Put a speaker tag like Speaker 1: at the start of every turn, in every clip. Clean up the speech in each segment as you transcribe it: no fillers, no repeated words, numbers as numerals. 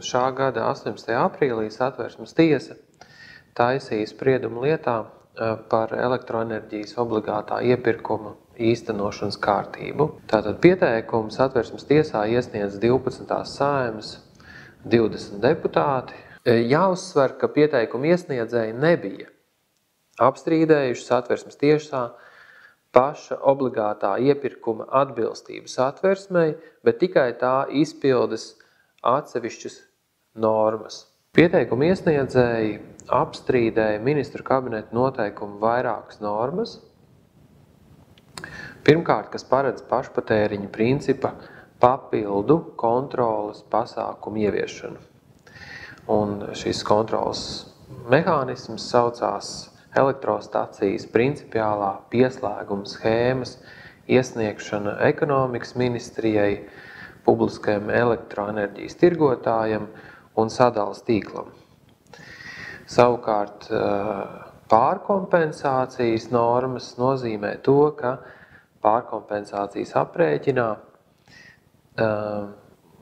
Speaker 1: šā gada 18. aprīlī Satversmes tiesa taisīja spriedumu lietā par elektroenerģijas obligātā iepirkuma īstenošanas kārtību. Tātad pieteikumu Satversmes tiesā iesniedz 12. Saeimas 20 deputāti. Jāuzsver, ka pieteikumu iesniedzēji nebija apstrīdējuši Satversmes tiesā paša obligātā iepirkuma atbilstību Satversmei, bet tikai tā izpildes atsevišķas normas. Pieteikumu iesniedzēji apstrīdēja ministru kabineta noteikumu vairākas normas. Pirmkārt, kas paredz pašpatēriņa principa papildu kontroles pasākumu ieviešanu. Un šis kontroles mehānisms saucās elektrostacijas principiālā pieslēguma schēmas iesniegšana ekonomikas ministrijai, publiskajam elektroenerģijas tirgotājam un sadales tīklam. Savukārt pārkompensācijas normas nozīmē to, ka pārkompensācijas aprēķinā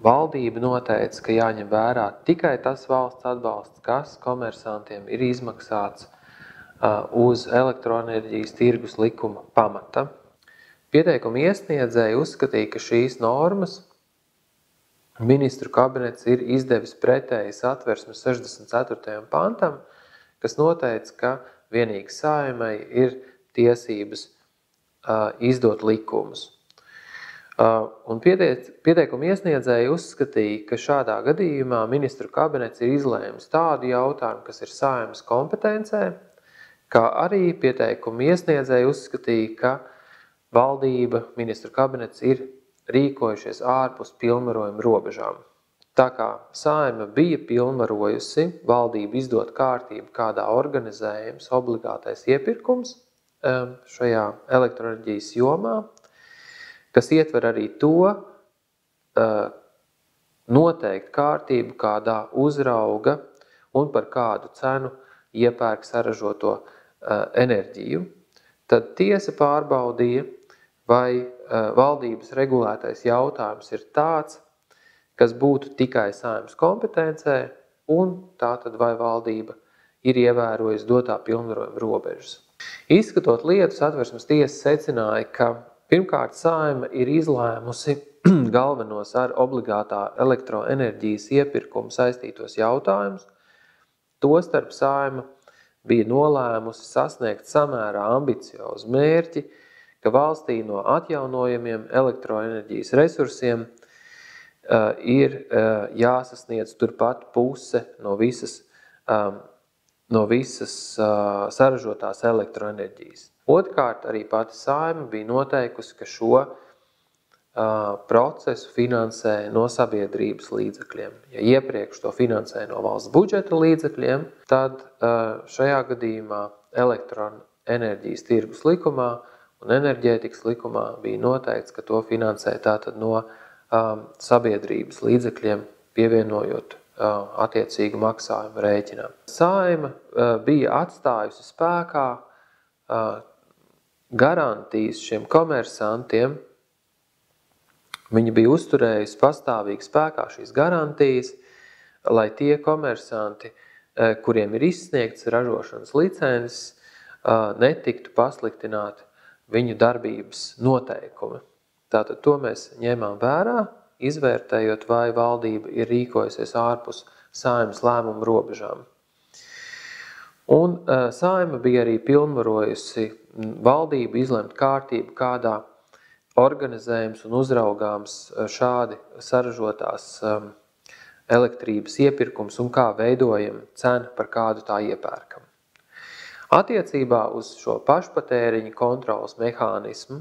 Speaker 1: valdība noteica, ka jāņem vērā tikai tas valsts atbalsts, kas komersantiem ir izmaksāts uz elektroenerģijas tirgus likuma pamata. Pieteikumu iesniedzēji uzskatīja, ka šīs normas ministru kabinets ir izdevis pretēji Satversmes 64. pantam, kas noteica, ka vienīgi Saeimai ir tiesības izdot likumus. Un pieteikumu iesniedzēji uzskatīja, ka šādā gadījumā ministru kabinets ir izlēmis tādu jautājumu, kas ir Saeimas kompetencē, kā arī pieteikumu iesniedzēji uzskatīja, ka valdība, ministru kabinets ir rīkojušies ārpus pilnvarojuma robežām. Tā kā Saeima bija pilnvarojusi valdību izdot kārtību, kādā organizējums obligātais iepirkums šajā elektroenerģijas jomā, kas ietver arī to noteikt kārtību, kādā uzrauga un par kādu cenu iepērk saražoto enerģiju, tad tiesa pārbaudīja, vai valdības regulētais jautājums ir tāds, kas būtu tikai Saeimas kompetencē, un tātad vai valdība ir ievērojusi dotā pilnvarojuma robežas. Izskatot lietu, Satversmes tiesa secināja, ka pirmkārt Saeima ir izlēmusi galvenos ar obligātā elektroenerģijas iepirkumu saistītos jautājumus. Tostarp Saeima bija nolēmusi sasniegt samērā ambiciozu mērķi, ka valstī no atjaunojamiem elektroenerģijas resursiem ir jāsasniedz turpat puse no visas saražotās elektroenerģijas. Otrkārt, arī pati Saeima bija noteikusi, ka šo procesu finansē no sabiedrības līdzekļiem. Ja iepriekš to finansē no valsts budžeta līdzekļiem, tad šajā gadījumā elektroenerģijas tirgus likumā un enerģētikas likumā bija noteikts, ka to finansē tātad no sabiedrības līdzekļiem, pievienojot attiecīgu maksājumu rēķinām. Saeima bija atstājusi spēkā garantijas šiem komersantiem. Viņa bija uzturējusi pastāvīgi spēkā šīs garantijas, lai tie komersanti, kuriem ir izsniegts ražošanas licences, netiktu pasliktināti viņu darbības noteikumi. Tātad to mēs ņēmām vērā, izvērtējot, vai valdība ir rīkojusies ārpus Saeimas lēmumu robežām. Un Saeima bija arī pilnvarojusi valdību izlemt kārtību, kādā organizējums un uzraugāms šādi saražotās elektrības iepirkums un kā veidojam cenu, par kādu tā iepērkam. Attiecībā uz šo pašpatēriņa kontroles mehānismu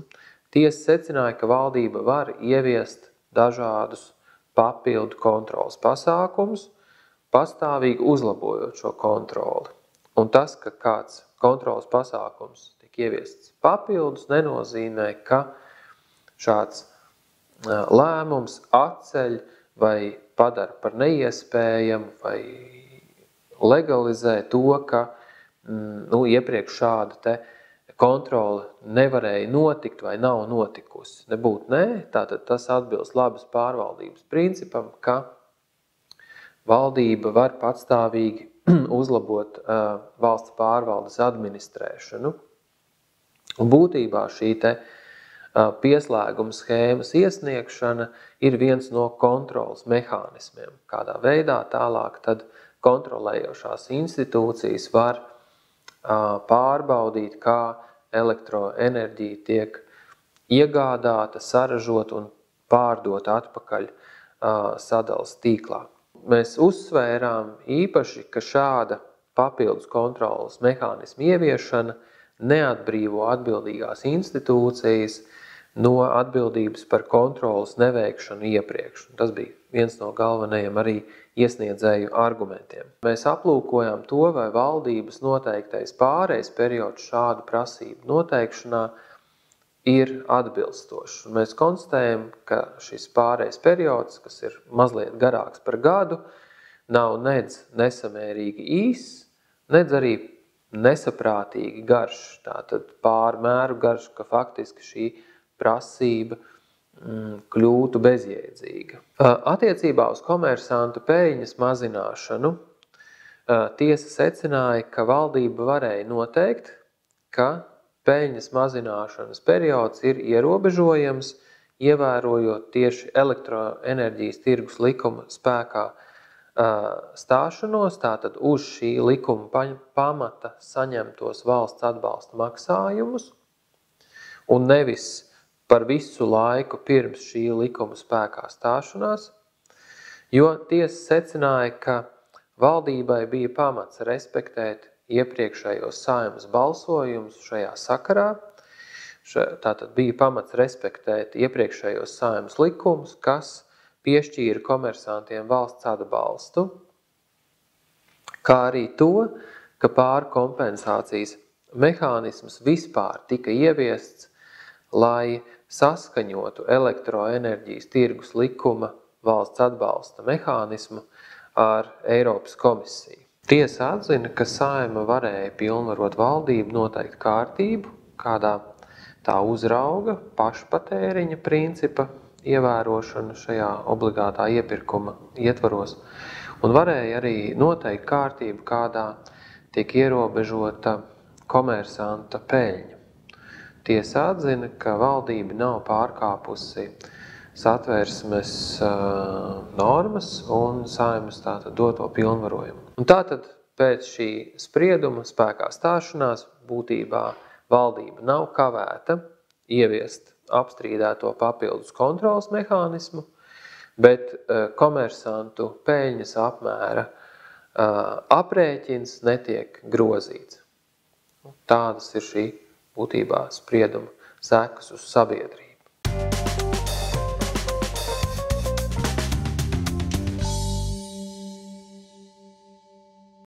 Speaker 1: tiesa secināja, ka valdība var ieviest dažādus papildu kontroles pasākumus, pastāvīgi uzlabojot šo kontroli. Un tas, ka kāds kontroles pasākums tiek ieviests papildus, nenozīmē, ka šāds lēmums atceļ vai padara par neiespējamu vai legalizē to, ka iepriekš šāda te kontrole nevarēja notikt vai nav notikusi. Nebūt nē, tātad tas atbilst labas pārvaldības principam, ka valdība var patstāvīgi uzlabot valsts pārvaldes administrēšanu. Un būtībā šī pieslēguma schēmas iesniegšana ir viens no kontrolas mehānismiem. Kādā veidā tālāk tad kontrolējošās institūcijas var pārbaudīt, kā elektroenerģija tiek iegādāta, saražot un pārdot atpakaļ sadalas tīklā. Mēs uzsvērām īpaši, ka šāda papildus kontrolas mehānismu ieviešana neatbrīvo atbildīgās institūcijas no atbildības par kontrolas neveikšanu iepriekš. Tas bija viens no galvenajiem arī iesniedzēju argumentiem. Mēs aplūkojām to, vai valdības noteiktais pārejas periods šādu prasību noteikšanā ir atbilstošs. Mēs konstatējam, ka šis pārejas periods, kas ir mazliet garāks par gadu, nav nedz nesamērīgi īss, nedz arī nesaprātīgi garš, tātad pārmēru garš, ka faktiski šī prasība kļūtu bezjēdzīga. Attiecībā uz komersantu peļņas mazināšanu tiesa secināja, ka valdība varēja noteikt, ka peļņas mazināšanas periods ir ierobežojams, ievērojot tieši elektroenerģijas tirgus likuma spēkā stāšanos, tātad uz šī likuma pamata saņemtos valsts atbalsta maksājumus, un nevis par visu laiku pirms šī likuma spēkā stāšanās, jo tiesa secināja, ka valdībai bija pamats respektēt iepriekšējos Saeimas balsojumus šajā sakarā. Tātad bija pamats respektēt iepriekšējos Saeimas likumus, kas piešķīra komersantiem valsts atbalstu, kā arī to, ka pārkompensācijas mehānisms vispār tika ieviests, lai saskaņotu elektroenerģijas tirgus likuma valsts atbalsta mehānismu ar Eiropas komisiju. Tiesa atzina, ka Saeima varēja pilnvarot valdību noteikt kārtību, kādā tā uzrauga pašpatēriņa principa ievērošanu šajā obligātā iepirkuma ietvaros, un varēja arī noteikt kārtību, kādā tiek ierobežota komersanta peļņa. Tiesa atzina, ka valdība nav pārkāpusi satversmes normas un Saeimas tātad doto pilnvarojumu. Un tātad pēc šī sprieduma spēkā stāšanās būtībā valdība nav kavēta ieviest apstrīdēto papildus kontrolas mehānismu, bet komersantu peļņas apmēra aprēķins netiek grozīts. Tādas ir šī būtībā sprieduma sekas uz sabiedrību.